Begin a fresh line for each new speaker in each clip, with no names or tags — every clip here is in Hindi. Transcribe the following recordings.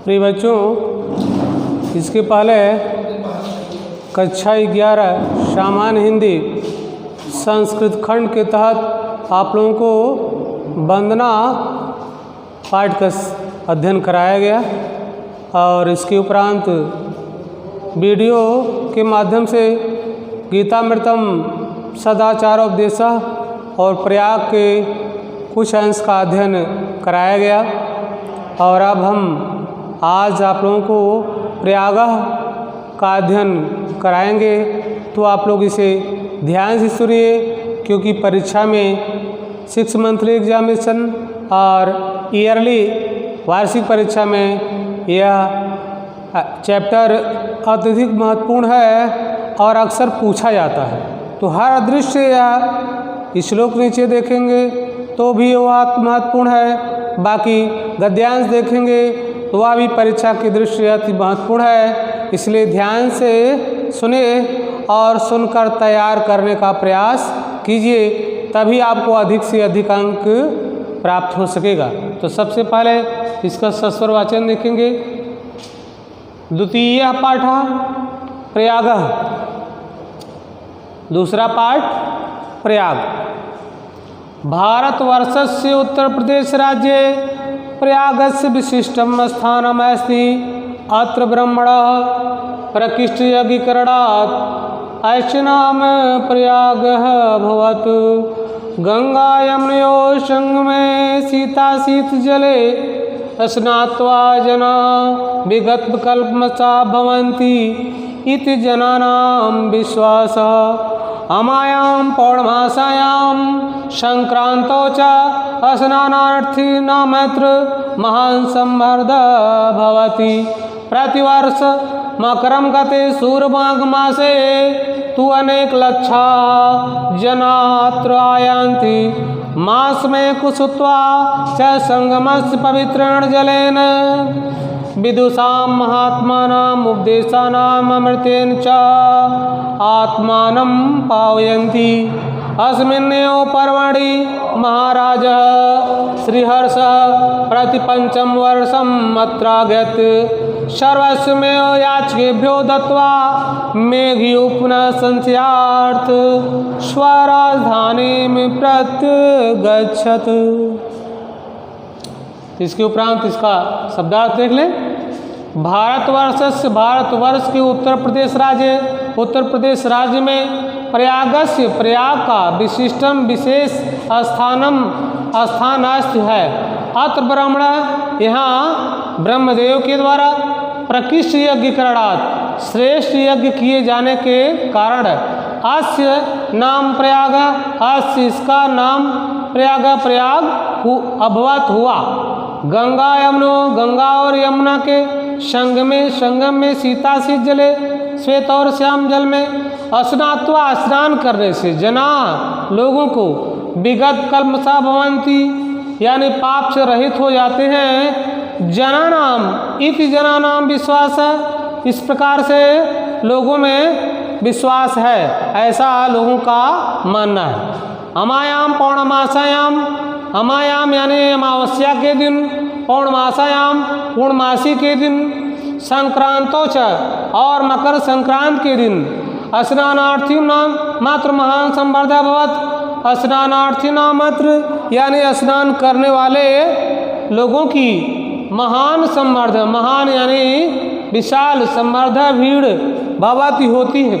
प्रिय बच्चों, इसके पहले कक्षा 11 सामान्य हिंदी संस्कृत खंड के तहत आप लोगों को वंदना पाठ का अध्ययन कराया गया और इसके उपरांत वीडियो के माध्यम से गीतामृतम सदाचारोपदेश और प्रयाग के कुछ अंश का अध्ययन कराया गया और अब हम आज आप लोगों को प्रयाग का अध्ययन कराएंगे। तो आप लोग इसे ध्यान से सुनिए, क्योंकि परीक्षा में 6 मंथली एग्जामिनेशन और ईयरली वार्षिक परीक्षा में यह चैप्टर अत्यधिक महत्वपूर्ण है और अक्सर पूछा जाता है। तो हर दृश्य या श्लोक नीचे देखेंगे तो भी वह महत्वपूर्ण है, बाकी गद्यांश देखेंगे तो वह भी परीक्षा की दृष्टि अति महत्वपूर्ण है। इसलिए ध्यान से सुने और सुनकर तैयार करने का प्रयास कीजिए, तभी आपको अधिक से अधिक अंक प्राप्त हो सकेगा। तो सबसे पहले इसका सस्वर वाचन देखेंगे। द्वितीय पाठ प्रयाग, दूसरा पाठ प्रयाग। भारतवर्षस्य उत्तर प्रदेश राज्ये प्रयागस्य विशिष्टं स्थानमस्ति। अत्र ब्रह्मणः प्रकृष्टयज्ञकरणात् अस्य नाम प्रयागः अभवत्। गंगा यमुनयोः संगमे शीताशीतजले स्नात्वा जना विगतकल्पमसा भवन्ति इति जनानां विश्वासः। अमायां पौर्णमासायां संक्रांतौ च स्नानार्थीनामत्र महान् सम्मर्दः भवति। प्रतिवर्ष मकरं गते सूर्यमाघमासे तु अनेक लक्षा जनात्र आयान्ति। मास में कुसुत्वा च संगमस्य पवित्रेण जलेन विदुषां महात्मानाम् उपदेशानाम् अमृतेन च आत्मानं पावयन्ति। अस्मिन्नेव पर्वणि महाराजः श्रीहर्षः प्रतिपञ्चम वर्षम् अत्रागत। सर्वस्वमेव याचकेभ्यो दत्त्वा मेघयो पुनः संस्यार्थ स्वराजधानीं प्रत्यगच्छत्। इसके उपरांत इसका शब्दार्थ देख लें। भारतवर्ष के उत्तर प्रदेश राज्य में प्रयागस्य प्रयाग का विशिष्टम विशेष स्थानास्ति है। अत्र ब्रह्मण, यहाँ ब्रह्मदेव के द्वारा प्रकृष्ट यज्ञ करणात् श्रेष्ठ यज्ञ किए जाने के कारण अस्य नाम प्रयाग, अस्य इसका नाम प्रयाग अभवत हुआ। गंगा और यमुना के संगम में शीताशीत जले श्वेत और श्याम जल में स्नात्वा स्नान करने से जना लोगों को विगत कल्मषा भवन्ति, यानी पाप से रहित हो जाते हैं। जनानाम इति जनानाम विश्वास, इस प्रकार से लोगों में विश्वास है, ऐसा लोगों का मानना है। अमायाम पौर्णमासायाम, अमायाम यानी अमावस्या के दिन, पौर्णमासायाम पूर्णमासी के दिन, संक्रांतों च और मकर संक्रांत के दिन स्नानार्थी नाम मात्र महान संवर्धः भवत्। स्नानार्थी नाम मात्र यानी स्नान करने वाले लोगों की महान संवर्ध, महान यानी विशाल संवर्धः भीड़ भवति होती है।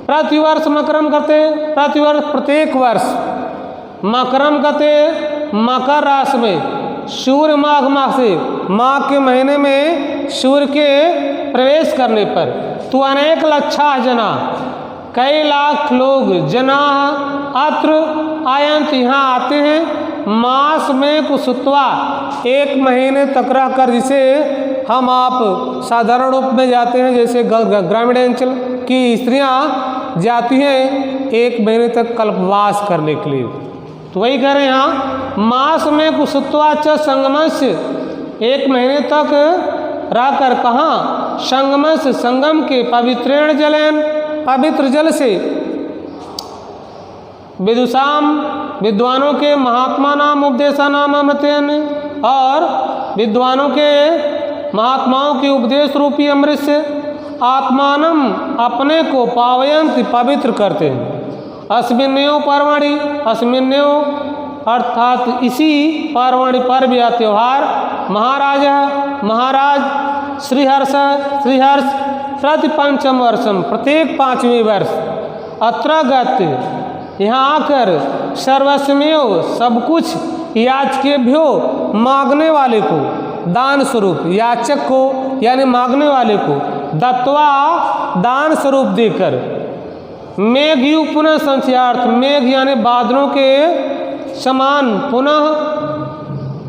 प्रतिवर्ष मकरम गते, प्रतिवर्ष प्रत्येक वर्ष मकरम गते मकर राशि में सूर्य माघ मासे, माघ के महीने में सूर्य के प्रवेश करने पर तो अनेक लक्षा जना, कई लाख लोग जना अत्र आयंत, यहाँ आते हैं। मास में कुसुत्वा, एक महीने तक रहकर, जिसे हम आप साधारण रूप में जाते हैं, जैसे ग्रामीण अंचल की स्त्रियां जाती हैं एक महीने तक कल्पवास करने के लिए। तो वही कह रहे हैं यहाँ, मास में कुसुत्वा च संगमस्य, एक महीने तक रहकर कहाँ, संगमस्य संगम के पवित्रेण जलेन, पवित्र जल से, विदुषाम विद्वानों के, महात्मा नाम उपदेशा नाम अमृतेन, और विद्वानों के महात्माओं के उपदेश रूपी अमृत से आत्मानम अपने को पावयंत पवित्र करते हैं। अस्मिन्यो पर्वणि, अस्मिन्यो अर्थात इसी पर्वणि पर्व या त्यौहार महाराज श्रीहर्ष प्रति पंचम वर्षम प्रत्येक 5वें वर्ष अत्रगत यहाँ आकर सर्वस्मेव सब कुछ याचकेभ्यो मांगने वाले को दान स्वरूप, याचक को यानी मांगने वाले को दत्वा दान स्वरूप देकर मेघयु पुनः संचयार्थ, मेघ यानी बादलों के समान पुनः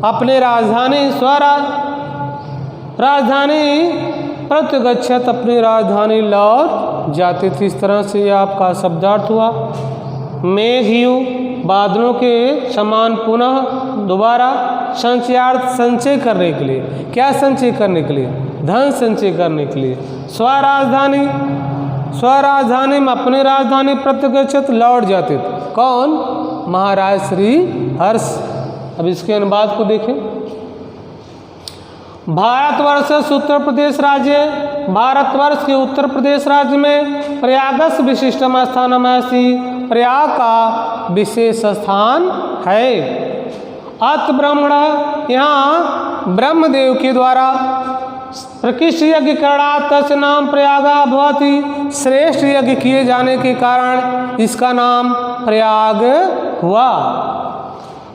अपने राजधानी राजधानी प्रत्यगच्छत अपनी राजधानी लौट जाते थे। इस तरह से आपका शब्दार्थ हुआ। मेघयु बादलों के समान पुनः दोबारा संचयार्थ संचय करने के लिए, क्या संचय करने के लिए? धन संचय करने के लिए। स्वराजधानी में अपनी राजधानी प्रत्यगच्छत लौट जाते थे। कौन? महाराज श्री हर्ष। अब इसके अनुवाद को देखें। भारतवर्ष उत्तर प्रदेश राज्य, भारतवर्ष के उत्तर प्रदेश राज्य में प्रयागस विशिष्टम स्थानम अस्ति, प्रयाग का विशेष स्थान है। अत ब्रह्मण, यहाँ ब्रह्मदेव के द्वारा प्रकृष्ट यज्ञ करणात् तस्य नाम प्रयागा भवति, श्रेष्ठ यज्ञ किए जाने के कारण इसका नाम प्रयाग हुआ।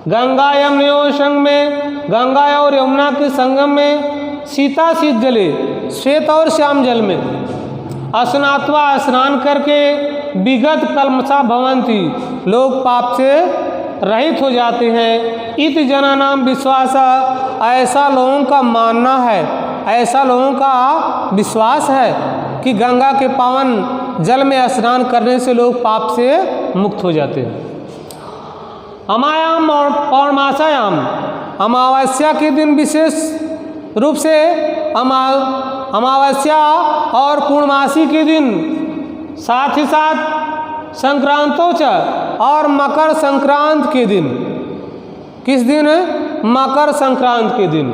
गंगा यमुनों संगम में, गंगा और यमुना के संगम में सीता शीत जले, श्वेत और श्याम जल में स्नात्वा स्नान करके विगत कल्मषा भवन्ति, लोग पाप से रहित हो जाते हैं। इति जना नाम विश्वास, ऐसा लोगों का मानना है, ऐसा लोगों का विश्वास है कि गंगा के पावन जल में स्नान करने से लोग पाप से मुक्त हो जाते हैं। अमायाम और पौर्णमासायाम, अमावस्या के दिन विशेष रूप से अमावस्या और पूर्णमासी के दिन, साथ ही साथ संक्रांतोच और मकर संक्रांत के दिन। किस दिन? मकर संक्रांत के दिन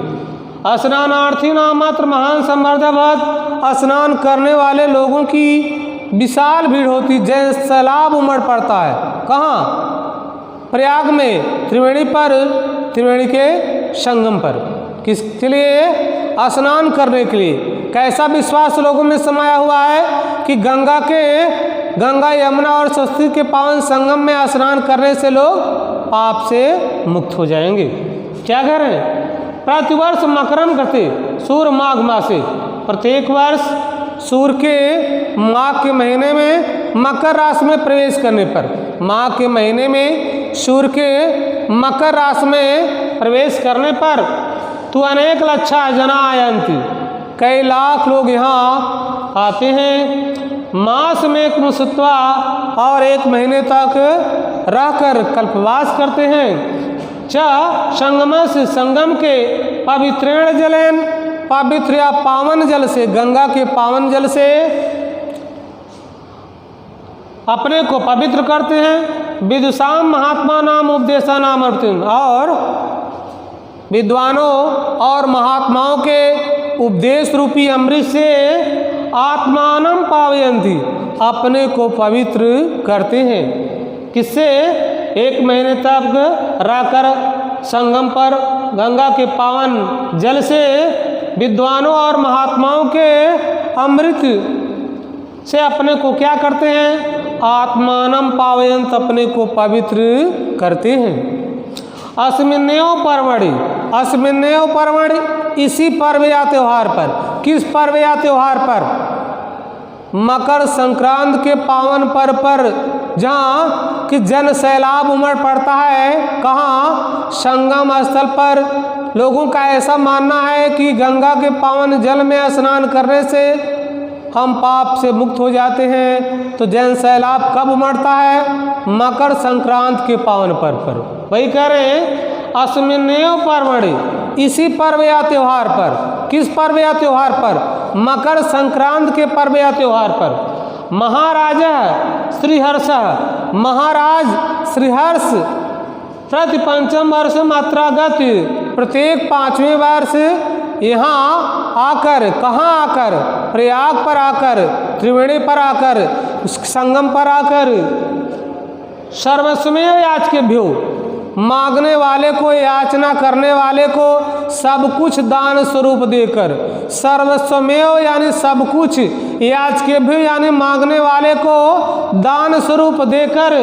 स्नानार्थी नाम मात्र महान संवर्धवत, स्नान करने वाले लोगों की विशाल भीड़ होती, जैसे सैलाब उमड़ पड़ता है। कहाँ? प्रयाग में, त्रिवेणी पर, त्रिवेणी के संगम पर। किसके लिए? स्नान करने के लिए। कैसा विश्वास लोगों में समाया हुआ है कि गंगा यमुना और सरस्वती के पावन संगम में स्नान करने से लोग पाप से मुक्त हो जाएंगे। क्या कह रहे हैं? प्रतिवर्ष मकरम गते सूर्य माघ मासे, प्रत्येक वर्ष सूर्य के माघ के महीने में मकर राशि में प्रवेश करने पर, माघ के महीने में सूर्य के मकर राशि में प्रवेश करने पर तो अनेक लक्षा जना आयंती, कई लाख लोग यहाँ आते हैं। मास में कुंसत्वा, और 1 महीने तक रहकर कल्पवास करते हैं। च संगमस, संगम के पवित्रेण जलेन, पवित्र या पावन जल से, गंगा के पावन जल से अपने को पवित्र करते हैं। विदुषाम महात्मा नाम उपदेशा नाम अर्थिन, और विद्वानों और महात्माओं के उपदेश रूपी अमृत से आत्मानम पावयंती, अपने को पवित्र करते हैं। किससे? 1 महीने तक रहकर संगम पर गंगा के पावन जल से विद्वानों और महात्माओं के अमृत से अपने को क्या करते हैं? आत्मानम पावयंत, अपने को पवित्र करते हैं। अस्मिन्नेव पर्वणि, अस्मिन्नेव पर्वणि, इसी पर्व या त्योहार पर। किस पर्व या त्योहार पर? मकर संक्रांत के पावन पर्व पर, जहाँ कि जन सैलाब उमड़ पड़ता है। कहाँ? संगम स्थल पर। लोगों का ऐसा मानना है कि गंगा के पावन जल में स्नान करने से हम पाप से मुक्त हो जाते हैं। तो जन सैलाब कब उमड़ता है? मकर संक्रांत के पावन पर्व पर। वही कह रहे हैं अस्मिन्नेव पर्वणि, इसी पर्व या त्योहार पर। किस पर्व या त्योहार पर? मकर संक्रांत के पर्व या त्योहार पर। महाराज श्रीहर्ष, महाराज श्रीहर्ष प्रति पंचम वर्ष मात्रागत, प्रत्येक 5वें वर्ष यहाँ आकर, कहाँ आकर, प्रयाग पर आकर, त्रिवेणी पर आकर, उस संगम पर आकर सर्वस्वमेव याचकेभ्यो, मांगने वाले को, याचना करने वाले को सब कुछ दान स्वरूप देकर, सर्वस्वमेव यानी सब कुछ, याचकेभ्यो यानी मांगने वाले को दान स्वरूप देकर,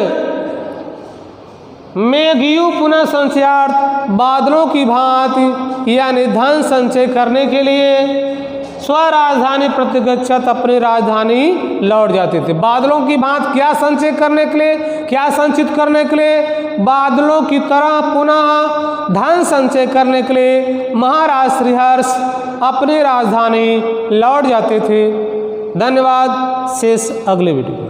मेघयू पुनः संचयार्थ, बादलों की भांति यानी धन संचय करने के लिए स्वराजधानी प्रतिगच्छत, अपनी राजधानी लौट जाते थे। बादलों की भांति क्या संचय करने के लिए, क्या संचित करने के लिए? बादलों की तरह पुनः धन संचय करने के लिए महाराज श्रीहर्ष अपनी राजधानी लौट जाते थे। धन्यवाद। शेष अगले वीडियो।